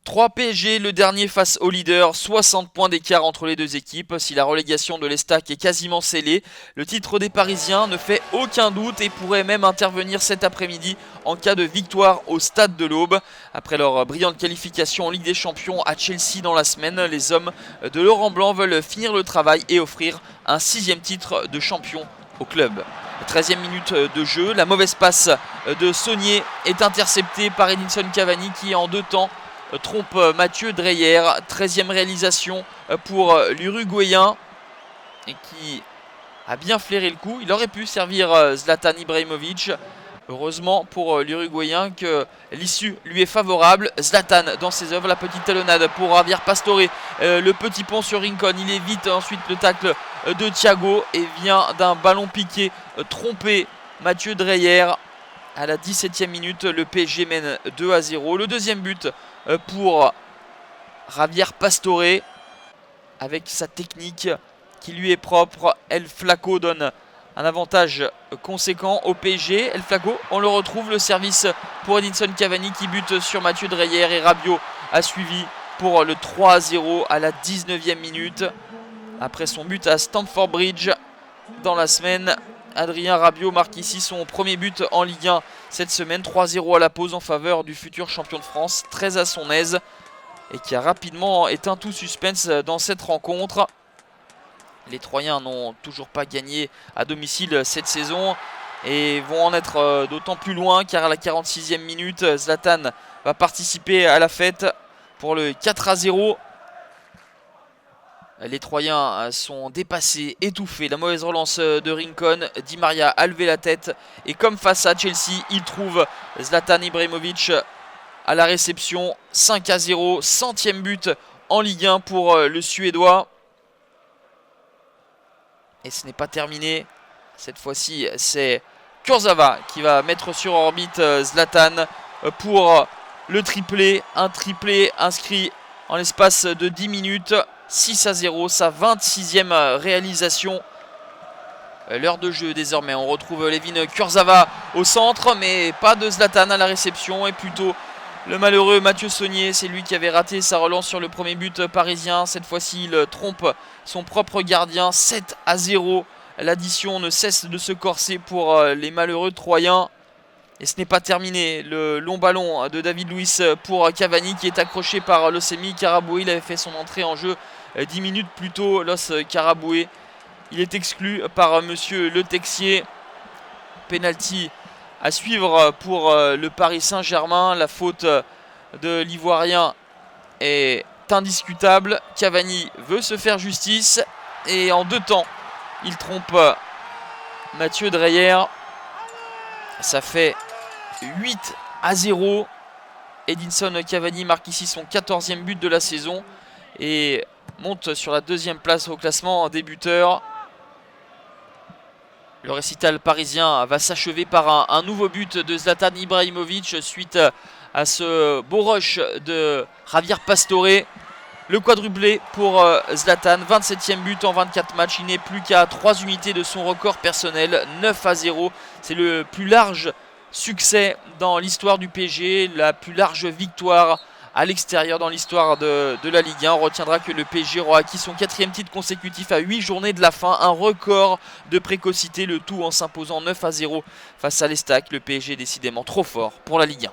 3 PSG, le dernier face au leader, 60 points d'écart entre les deux équipes. Si la relégation de l'Estac est quasiment scellée, le titre des Parisiens ne fait aucun doute et pourrait même intervenir cet après-midi en cas de victoire au stade de l'Aube. Après leur brillante qualification en Ligue des Champions à Chelsea dans la semaine, les hommes de Laurent Blanc veulent finir le travail et offrir un 6e titre de champion au club. 13e minute de jeu, la mauvaise passe de Saunier est interceptée par Edinson Cavani qui en 2 temps trompe Mathieu Dreyer. 13e réalisation pour l'Uruguayen et qui a bien flairé le coup. Il aurait pu servir Zlatan Ibrahimovic. Heureusement pour l'Uruguayen que l'issue lui est favorable. Zlatan dans ses œuvres, la petite talonnade pour Javier Pastore. Le petit pont sur Rincon, il évite ensuite le tacle de Thiago et vient d'un ballon piqué tromper Mathieu Dreyer. À la 17e minute, le PSG mène 2-0. Le deuxième but pour Javier Pastore avec sa technique qui lui est propre. El Flaco donne un avantage conséquent au PSG. El Flaco, on le retrouve, le service pour Edinson Cavani qui bute sur Mathieu Dreyer et Rabiot a suivi pour le 3-0 à la 19e minute. Après son but à Stamford Bridge dans la semaine, Adrien Rabiot marque ici son premier but en Ligue 1 cette semaine. 3-0 à la pause en faveur du futur champion de France, très à son aise et qui a rapidement éteint tout suspense dans cette rencontre. Les Troyens n'ont toujours pas gagné à domicile cette saison et vont en être d'autant plus loin car à la 46e minute, Zlatan va participer à la fête pour le 4-0. Les Troyens sont dépassés, étouffés. La mauvaise relance de Rincon. Di Maria a levé la tête. Et comme face à Chelsea, il trouve Zlatan Ibrahimovic à la réception. 5-0, 100e but en Ligue 1 pour le Suédois. Et ce n'est pas terminé. Cette fois-ci, c'est Kurzawa qui va mettre sur orbite Zlatan pour le triplé. Un triplé inscrit en l'espace de 10 minutes. 6-0, sa 26e réalisation. L'heure de jeu désormais, on retrouve Levin Kurzawa au centre, mais pas de Zlatan à la réception, et plutôt le malheureux Mathieu Saunier. C'est lui qui avait raté sa relance sur le premier but parisien. Cette fois-ci, il trompe son propre gardien. 7-0, l'addition ne cesse de se corser pour les malheureux Troyens. Et ce n'est pas terminé, le long ballon de David Luiz pour Cavani qui est accroché par Losemi Karaboué. Il avait fait son entrée en jeu 10 minutes plus tôt, Los Karaboué. Il est exclu par monsieur Le Texier. Penalty à suivre pour le Paris Saint-Germain. La faute de l'Ivoirien est indiscutable. Cavani veut se faire justice et en 2 temps, il trompe Mathieu Dreyer. Ça fait 8-0. Edinson Cavani marque ici son 14e but de la saison et monte sur la 2e place au classement des buteurs. Le récital parisien va s'achever par un nouveau but de Zlatan Ibrahimovic suite à ce beau rush de Javier Pastore. Le quadruplé pour Zlatan, 27e but en 24 matchs. Il n'est plus qu'à 3 unités de son record personnel, 9-0. C'est le plus large succès dans l'histoire du PSG, la plus large victoire à l'extérieur dans l'histoire de la Ligue 1. On retiendra que le PSG aura acquis son 4e titre consécutif à 8 journées de la fin, un record de précocité, le tout en s'imposant 9-0 face à l'Estac. Le PSG est décidément trop fort pour la Ligue 1.